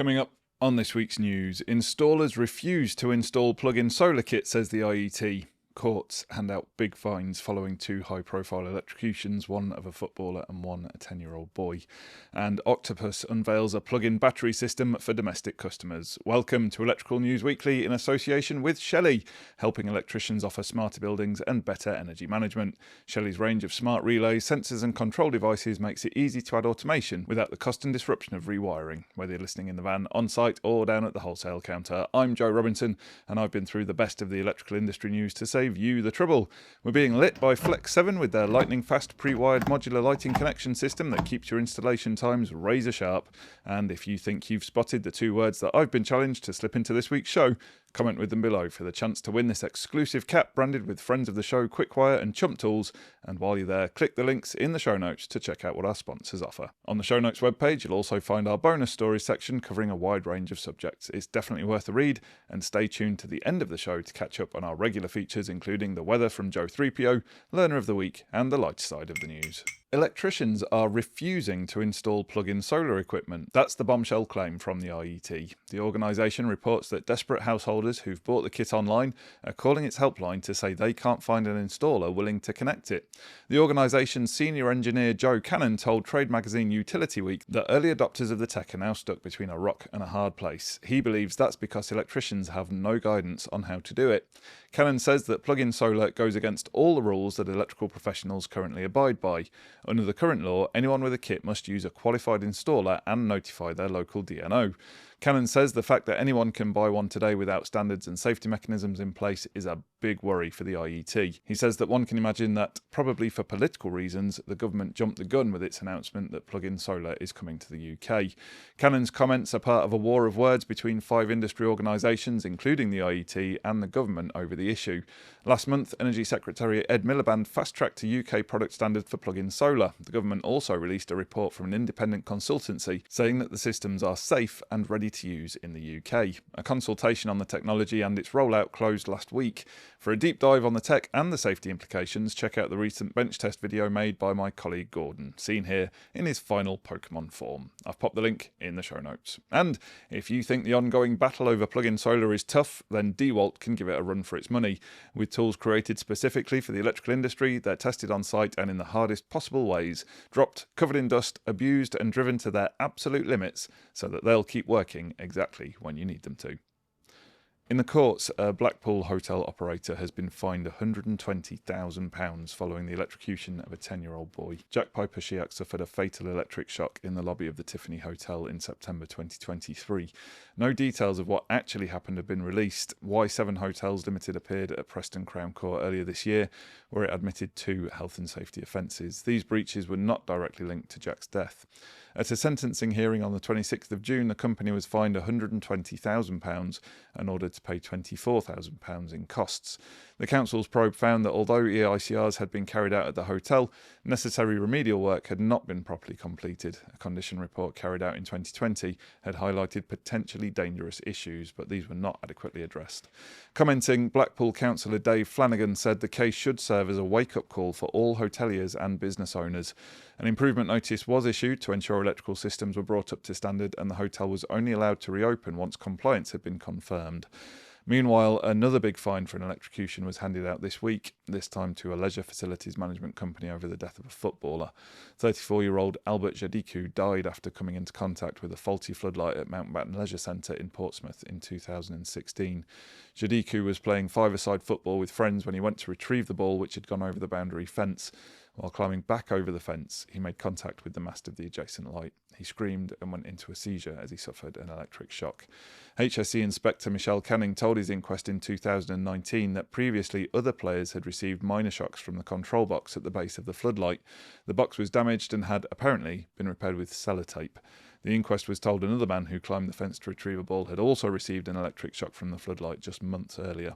Coming up on this week's news, installers refuse to install plug-in solar kit, says the IET. Courts hand out big fines following two high-profile electrocutions, one of a footballer and one a 10-year-old boy. And Octopus unveils a plug-in battery system for domestic customers. Welcome to Electrical News Weekly in association with Shelly, helping electricians offer smarter buildings and better energy management. Shelly's range of smart relays, sensors and control devices makes it easy to add automation without the cost and disruption of rewiring. Whether you're listening in the van, on-site or down at the wholesale counter, I'm Joe Robinson and I've been through the best of the electrical industry news to save you the trouble. We're being lit by Flex 7 with their lightning fast pre-wired modular lighting connection system that keeps your installation times razor sharp. And if you think you've spotted the two words that I've been challenged to slip into this week's show, comment with them below for the chance to win this exclusive cap branded with friends of the show Quickwire and Chump Tools. And while you're there, click the links in the show notes to check out what our sponsors offer. On the show notes webpage, you'll also find our bonus stories section covering a wide range of subjects. It's definitely worth a read, and stay tuned to the end of the show to catch up on our regular features, including the weather from Joe 3PO, Learner of the Week, and the light side of the news. Electricians are refusing to install plug-in solar equipment. That's the bombshell claim from the IET. The organisation reports that desperate householders who've bought the kit online are calling its helpline to say they can't find an installer willing to connect it. The organisation's senior engineer Joe Cannon told trade magazine Utility Week that early adopters of the tech are now stuck between a rock and a hard place. He believes that's because electricians have no guidance on how to do it. Cannon says that plug-in solar goes against all the rules that electrical professionals currently abide by. Under the current law, anyone with a kit must use a qualified installer and notify their local DNO. Cannon says the fact that anyone can buy one today without standards and safety mechanisms in place is a big worry for the IET. He says that one can imagine that, probably for political reasons, the government jumped the gun with its announcement that plug-in solar is coming to the UK. Cannon's comments are part of a war of words between 5 industry organisations, including the IET, and the government over the issue. Last month, Energy Secretary Ed Miliband fast-tracked a UK product standard for plug-in solar. The government also released a report from an independent consultancy saying that the systems are safe and ready to use in the UK. A consultation on the technology and its rollout closed last week. For a deep dive on the tech and the safety implications, check out the recent bench test video made by my colleague Gordon, seen here in his final Pokemon form. I've popped the link in the show notes. And if you think the ongoing battle over plug-in solar is tough, then Dewalt can give it a run for its money. With tools created specifically for the electrical industry, they're tested on site and in the hardest possible ways, dropped, covered in dust, abused and driven to their absolute limits so that they'll keep working exactly when you need them to. In the courts, a Blackpool hotel operator has been fined £120,000 following the electrocution of a 10-year-old boy. Jack Piper-Shiak suffered a fatal electric shock in the lobby of the Tiffany Hotel in September 2023. No details of what actually happened have been released. Y7 Hotels Limited appeared at Preston Crown Court earlier this year, where it admitted 2 health and safety offences. These breaches were not directly linked to Jack's death. At a sentencing hearing on the 26th of June, the company was fined £120,000 and ordered to pay £24,000 in costs. The council's probe found that although EICRs had been carried out at the hotel, necessary remedial work had not been properly completed. A condition report carried out in 2020 had highlighted potentially dangerous issues, but these were not adequately addressed. Commenting, Blackpool councillor Dave Flanagan said the case should serve as a wake-up call for all hoteliers and business owners. An improvement notice was issued to ensure electrical systems were brought up to standard, and the hotel was only allowed to reopen once compliance had been confirmed. Meanwhile, another big fine for an electrocution was handed out this week, this time to a leisure facilities management company over the death of a footballer. 34-year-old Albert Jadiku died after coming into contact with a faulty floodlight at Mountbatten Leisure Centre in Portsmouth in 2016. Jadiku was playing five-a-side football with friends when he went to retrieve the ball, which had gone over the boundary fence. While climbing back over the fence, he made contact with the mast of the adjacent light. He screamed and went into a seizure as he suffered an electric shock. HSE Inspector Michelle Canning told his inquest in 2019 that previously other players had received minor shocks from the control box at the base of the floodlight. The box was damaged and had apparently been repaired with sellotape. The inquest was told another man who climbed the fence to retrieve a ball had also received an electric shock from the floodlight just months earlier.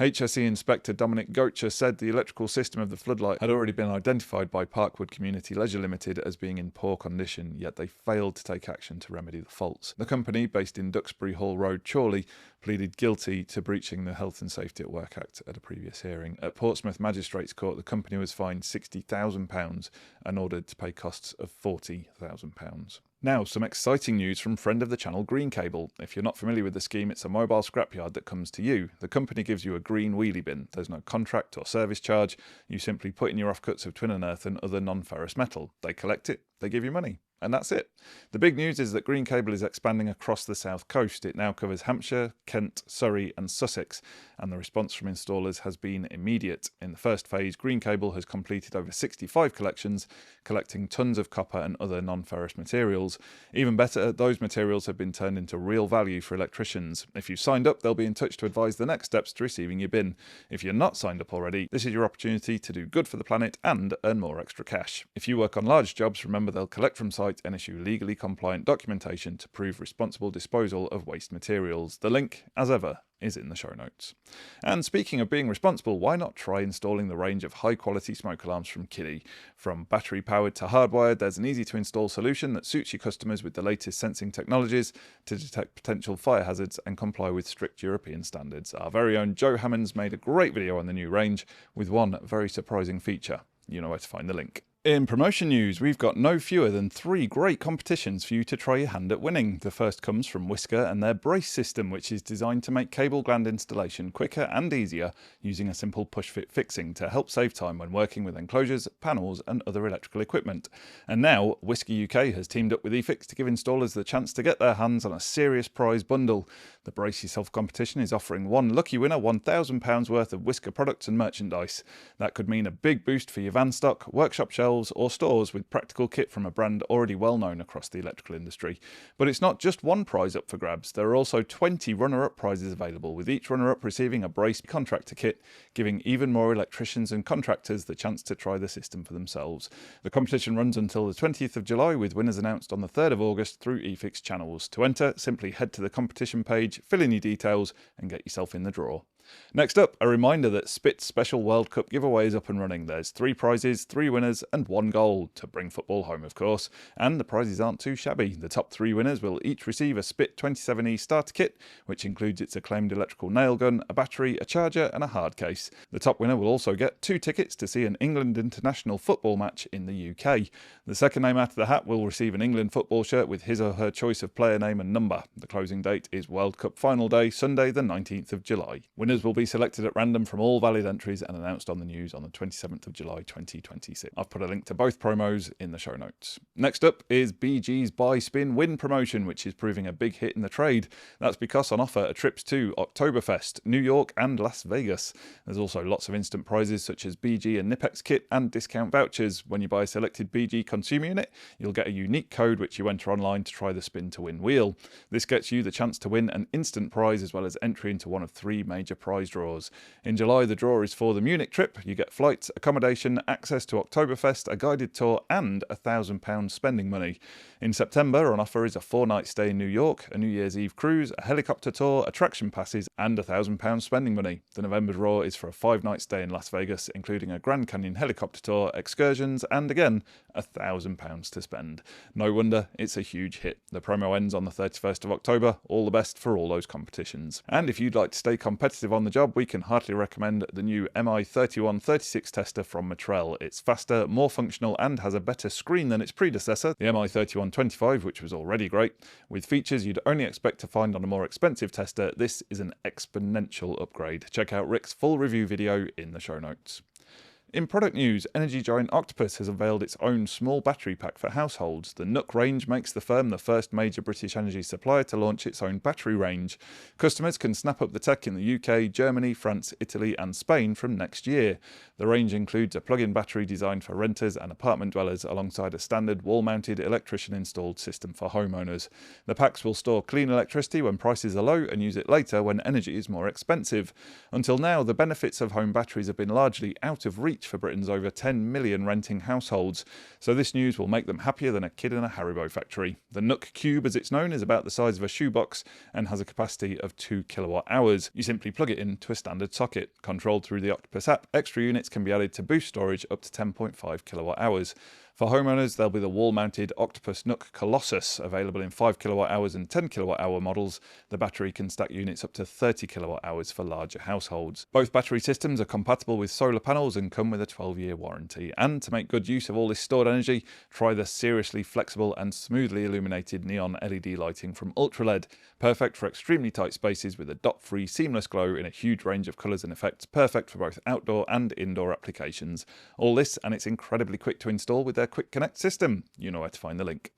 HSE Inspector Dominic Gocher said the electrical system of the floodlight had already been identified by Parkwood Community Leisure Limited as being in poor condition, yet they failed to take action to remedy the faults. The company, based in Duxbury Hall Road, Chorley, pleaded guilty to breaching the Health and Safety at Work Act at a previous hearing. At Portsmouth Magistrates Court, the company was fined £60,000 and ordered to pay costs of £40,000. Now, some exciting news from friend of the channel Greencable. If you're not familiar with the scheme, it's a mobile scrapyard that comes to you. The company gives you a green wheelie bin. There's no contract or service charge. You simply put in your offcuts of twin and earth and other non-ferrous metal. They collect it, they give you money. And that's it. The big news is that Greencable is expanding across the south coast. It now covers Hampshire, Kent, Surrey and Sussex, and the response from installers has been immediate. In the first phase, Greencable has completed over 65 collections, collecting tons of copper and other non-ferrous materials. Even better, those materials have been turned into real value for electricians. If you've signed up, they'll be in touch to advise the next steps to receiving your bin. If you're not signed up already, this is your opportunity to do good for the planet and earn more extra cash. If you work on large jobs, remember they'll collect from site and issue legally compliant documentation to prove responsible disposal of waste materials. The link, as ever, is in the show notes. And speaking of being responsible, why not try installing the range of high-quality smoke alarms from Kiddy? From battery-powered to hardwired, there's an easy-to-install solution that suits your customers with the latest sensing technologies to detect potential fire hazards and comply with strict European standards. Our very own Joe Hammonds made a great video on the new range with one very surprising feature. You know where to find the link. In promotion news, we've got no fewer than 3 great competitions for you to try your hand at winning. The first comes from Wiska and their brace system, which is designed to make cable gland installation quicker and easier using a simple push-fit fixing to help save time when working with enclosures, panels and other electrical equipment. And now, Wiska UK has teamed up with eFIXX to give installers the chance to get their hands on a serious prize bundle. The Brace Yourself competition is offering one lucky winner £1,000 worth of Wiska products and merchandise. That could mean a big boost for your van stock, workshop shelves or stores with practical kit from a brand already well known across the electrical industry. But it's not just one prize up for grabs. There are also 20 runner-up prizes available, with each runner-up receiving a Brace contractor kit, giving even more electricians and contractors the chance to try the system for themselves. The competition runs until the 20th of July, with winners announced on the 3rd of August through eFIXX channels. To enter, simply head to the competition page, fill in your details and get yourself in the draw. Next up, a reminder that Spit's Special World Cup giveaway is up and running. There's 3 prizes, 3 winners and 1 goal, to bring football home of course, and the prizes aren't too shabby. The top 3 winners will each receive a Spit 27E starter kit, which includes its acclaimed electrical nail gun, a battery, a charger and a hard case. The top winner will also get 2 tickets to see an England international football match in the UK. The second name out of the hat will receive an England football shirt with his or her choice of player name and number. The closing date is World Cup final day, Sunday the 19th of July. Winners will be selected at random from all valid entries and announced on the news on the 27th of July 2026. I've put a link to both promos in the show notes. Next up is BG's Buy Spin Win promotion, which is proving a big hit in the trade. That's because on offer are trips to Oktoberfest, New York and Las Vegas. There's also lots of instant prizes such as BG and Knipex kit and discount vouchers. When you buy a selected BG consumer unit, you'll get a unique code which you enter online to try the spin to win wheel. This gets you the chance to win an instant prize as well as entry into one of 3 major prize draws. In July, the draw is for the Munich trip. You get flights, accommodation, access to Oktoberfest, a guided tour and £1,000 spending money. In September, on offer is a 4-night stay in New York, a New Year's Eve cruise, a helicopter tour, attraction passes and £1,000 spending money. The November draw is for a 5-night stay in Las Vegas, including a Grand Canyon helicopter tour, excursions and again £1,000 to spend. No wonder it's a huge hit. The promo ends on the 31st of October. All the best for all those competitions. And if you'd like to stay competitive on the job, we can heartily recommend the new MI3136 tester from Matrel. It's faster, more functional and has a better screen than its predecessor, the MI3125, which was already great. With features you'd only expect to find on a more expensive tester, this is an exponential upgrade. Check out Rick's full review video in the show notes. In product news, energy giant Octopus has unveiled its own small battery pack for households. The Nook range makes the firm the first major British energy supplier to launch its own battery range. Customers can snap up the tech in the UK, Germany, France, Italy and Spain from next year. The range includes a plug-in battery designed for renters and apartment dwellers alongside a standard wall-mounted electrician-installed system for homeowners. The packs will store clean electricity when prices are low and use it later when energy is more expensive. Until now, the benefits of home batteries have been largely out of reach for Britain's over 10 million renting households, so this news will make them happier than a kid in a Haribo factory. The Nook Cube, as it's known, is about the size of a shoebox and has a capacity of 2 kilowatt hours. You simply plug it into a standard socket. Controlled through the Octopus app, extra units can be added to boost storage up to 10.5 kilowatt hours. For homeowners, there'll be the wall-mounted Octopus Nook Colossus, available in 5 kWh and 10 kWh models. The battery can stack units up to 30 kWh for larger households. Both battery systems are compatible with solar panels and come with a 12-year warranty. And to make good use of all this stored energy, try the seriously flexible and smoothly illuminated neon LED lighting from UltraLED, perfect for extremely tight spaces with a dot-free seamless glow in a huge range of colours and effects, perfect for both outdoor and indoor applications. All this, and it's incredibly quick to install with their Quick Connect system. You know where to find the link.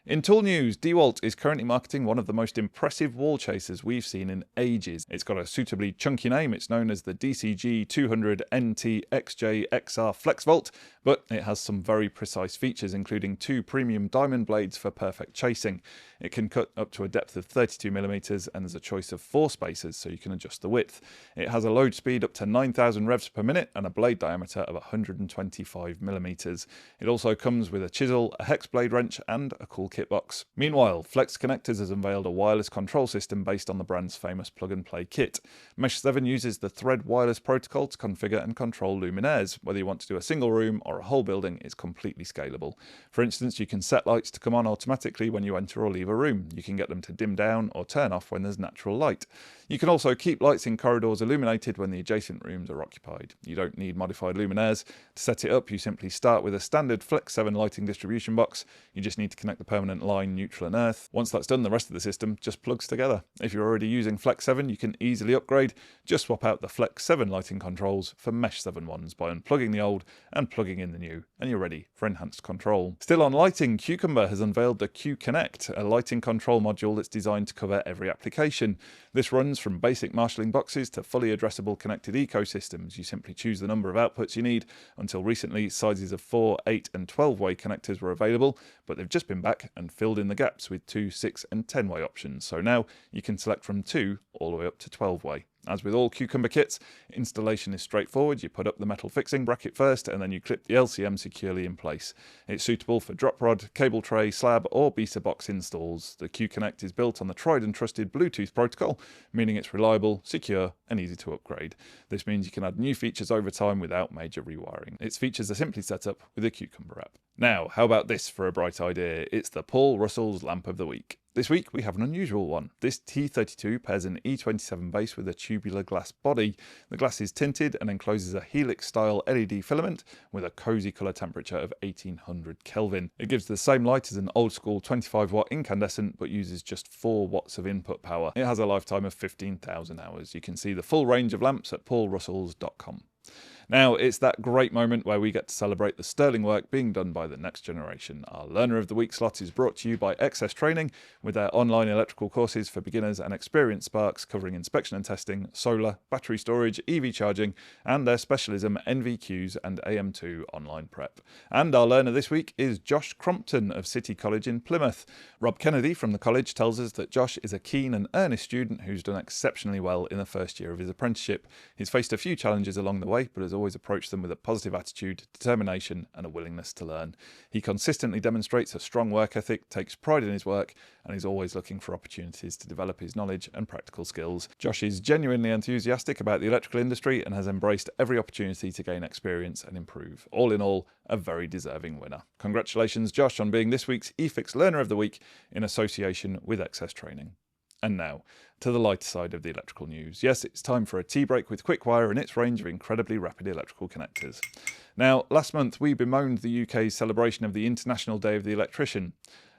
In tool news, Dewalt is currently marketing one of the most impressive wall chasers we've seen in ages. It's got a suitably chunky name. It's known as the DCG 200 NT XJ XR FlexVolt, but it has some very precise features, including 2 premium diamond blades for perfect chasing. It can cut up to a depth of 32mm, and there's a choice of 4 spacers, so you can adjust the width. It has a load speed up to 9,000 revs per minute and a blade diameter of 125mm. It also comes with a chisel, a hex blade wrench, and a cool kit box. Meanwhile, Flex Connectors has unveiled a wireless control system based on the brand's famous plug-and-play kit. Mesh 7 uses the Thread wireless protocol to configure and control luminaires. Whether you want to do a single room or a whole building, it's completely scalable. For instance, you can set lights to come on automatically when you enter or leave a room. You can get them to dim down or turn off when there's natural light. You can also keep lights in corridors illuminated when the adjacent rooms are occupied. You don't need modified luminaires. To set it up, you simply start with a standard Flex 7 lighting distribution box. You just need to connect the permanent line, neutral and earth. Once that's done, the rest of the system just plugs together. If you're already using Flex 7, you can easily upgrade. Just swap out the Flex 7 lighting controls for Mesh 7 ones by unplugging the old and plugging in the new, and you're ready for enhanced control. Still on lighting, Cucumber has unveiled the Q Connect, a lighting control module that's designed to cover every application. This runs from basic marshalling boxes to fully addressable connected ecosystems. You simply choose the number of outputs you need. Until recently, sizes of 4, 8 and 12-way connectors were available, but they've just been back and filled in the gaps with 2, 6 and 10-way options. So now you can select from 2 all the way up to 12-way. As with all Cucumber kits, installation is straightforward. You put up the metal fixing bracket first and then you clip the LCM securely in place. It's suitable for drop rod, cable tray, slab or BISA box installs. The Q Connect is built on the tried and trusted Bluetooth protocol, meaning it's reliable, secure and easy to upgrade. This means you can add new features over time without major rewiring. Its features are simply set up with the Cucumber app. Now, how about this for a bright idea? It's the Paul Russell's Lamp of the Week. This week we have an unusual one. This T32 pairs an E27 base with a tubular glass body. The glass is tinted and encloses a helix-style LED filament with a cosy colour temperature of 1800 Kelvin. It gives the same light as an old-school 25-watt incandescent but uses just 4 watts of input power. It has a lifetime of 15,000 hours. You can see the full range of lamps at paulrussells.com. Now, it's that great moment where we get to celebrate the sterling work being done by the next generation. Our Learner of the Week slot is brought to you by XS Training with their online electrical courses for beginners and experienced sparks covering inspection and testing, solar, battery storage, EV charging, and their specialism NVQs and AM2 online prep. And our learner this week is Josh Crompton of City College in Plymouth. Rob Kennedy from the college tells us that Josh is a keen and earnest student who's done exceptionally well in the first year of his apprenticeship. He's faced a few challenges along the way, but has always approached them with a positive attitude, determination and a willingness to learn. He consistently demonstrates a strong work ethic, takes pride in his work and is always looking for opportunities to develop his knowledge and practical skills. Josh is genuinely enthusiastic about the electrical industry and has embraced every opportunity to gain experience and improve. All in all, a very deserving winner. Congratulations Josh on being this week's eFIXX Learner of the Week in association with XS Training. And now, to the lighter side of the electrical news. Yes, it's time for a tea break with Quickwire and its range of incredibly rapid electrical connectors. Now, last month we bemoaned the UK's celebration of the International Day of the Electrician.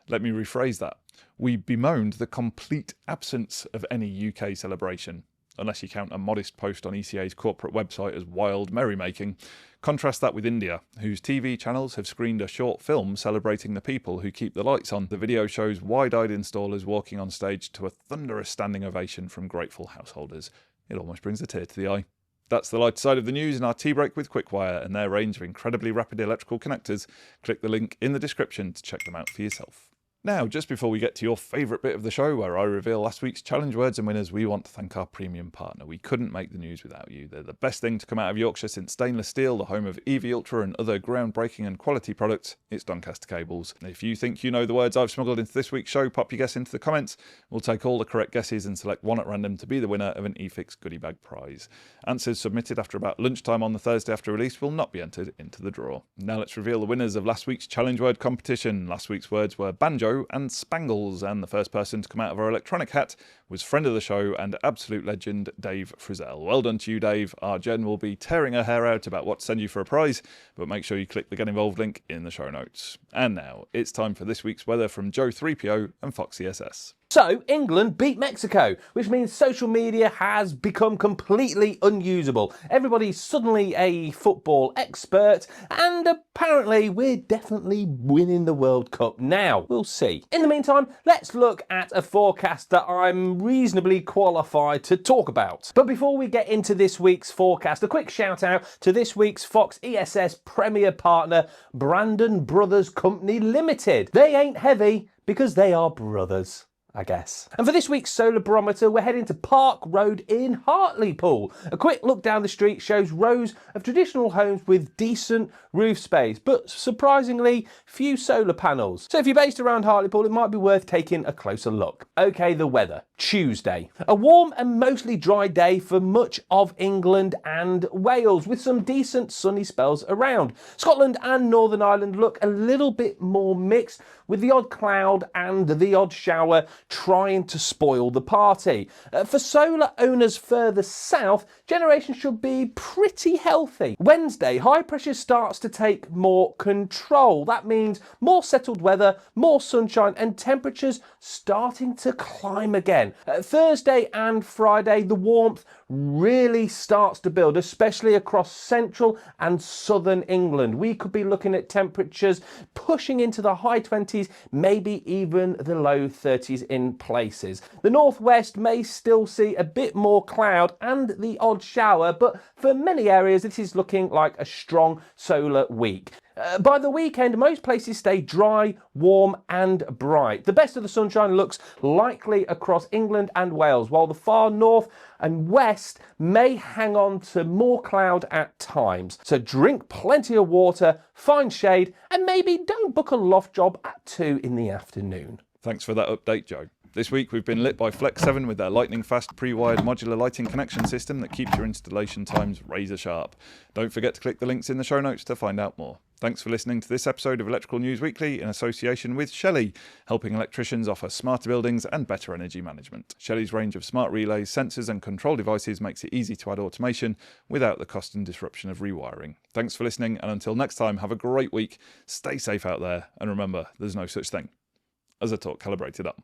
Let me rephrase that. We bemoaned the complete absence of any UK celebration, unless you count a modest post on ECA's corporate website as wild merrymaking. Contrast that with India, whose TV channels have screened a short film celebrating the people who keep the lights on. The video shows wide-eyed installers walking on stage to a thunderous standing ovation from grateful householders. It almost brings a tear to the eye. That's the light side of the news in our tea break with Quickwire and their range of incredibly rapid electrical connectors. Click the link in the description to check them out for yourself. Now, just before we get to your favourite bit of the show, where I reveal last week's challenge words and winners, we want to thank our premium partner. We couldn't make the news without you. They're the best thing to come out of Yorkshire since stainless steel, the home of EV Ultra and other groundbreaking and quality products. It's Doncaster Cables. If you think you know the words I've smuggled into this week's show, pop your guess into the comments. We'll take all the correct guesses and select one at random to be the winner of an eFIXX goodie bag prize. Answers submitted after about lunchtime on the Thursday after release will not be entered into the draw. Now let's reveal the winners of last week's challenge word competition. Last week's words were banjo and spangle. And the first person to come out of our electronic hat was friend of the show and absolute legend Dave Frizzell. Well done to you, Dave. Our Jen will be tearing her hair out about what to send you for a prize, but make sure you click the Get Involved link in the show notes. And now it's time for this week's weather from Joe 3PO and Foxy SS. So, England beat Mexico, which means social media has become completely unusable. Everybody's suddenly a football expert, and apparently we're definitely winning the World Cup now. We'll see. In the meantime, let's look at a forecast that I'm reasonably qualified to talk about. But before we get into this week's forecast, a quick shout out to this week's Fox ESS Premier partner, Brandon Brothers Company Limited. They ain't heavy because they are brothers, I guess. And for this week's solar barometer, we're heading to Park Road in Hartlepool. A quick look down the street shows rows of traditional homes with decent roof space, but surprisingly few solar panels. So if you're based around Hartlepool, it might be worth taking a closer look. Okay, the weather. Tuesday. A warm and mostly dry day for much of England and Wales, with some decent sunny spells around. Scotland and Northern Ireland look a little bit more mixed, with the odd cloud and the odd shower trying to spoil the party. For solar owners further south, generation should be pretty healthy. Wednesday, high pressure starts to take more control. That means more settled weather, more sunshine, and temperatures starting to climb again. Thursday and Friday, the warmth really starts to build, especially across central and southern England. We could be looking at temperatures pushing into the high 20s, maybe even the low 30s in places. The northwest may still see a bit more cloud and the odd shower, but for many areas this is looking like a strong solar week. By the weekend, most places stay dry, warm and bright. The best of the sunshine looks likely across England and Wales, while the far north and west may hang on to more cloud at times. So drink plenty of water, find shade, and maybe don't book a loft job at 2 in the afternoon. Thanks for that update, Joe. This week we've been lit by Flex 7 with their lightning fast pre-wired modular lighting connection system that keeps your installation times razor sharp. Don't forget to click the links in the show notes to find out more. Thanks for listening to this episode of Electrical News Weekly in association with Shelly, helping electricians offer smarter buildings and better energy management. Shelly's range of smart relays, sensors and control devices makes it easy to add automation without the cost and disruption of rewiring. Thanks for listening, and until next time, have a great week, stay safe out there, and remember, there's no such thing as a torque calibrated up.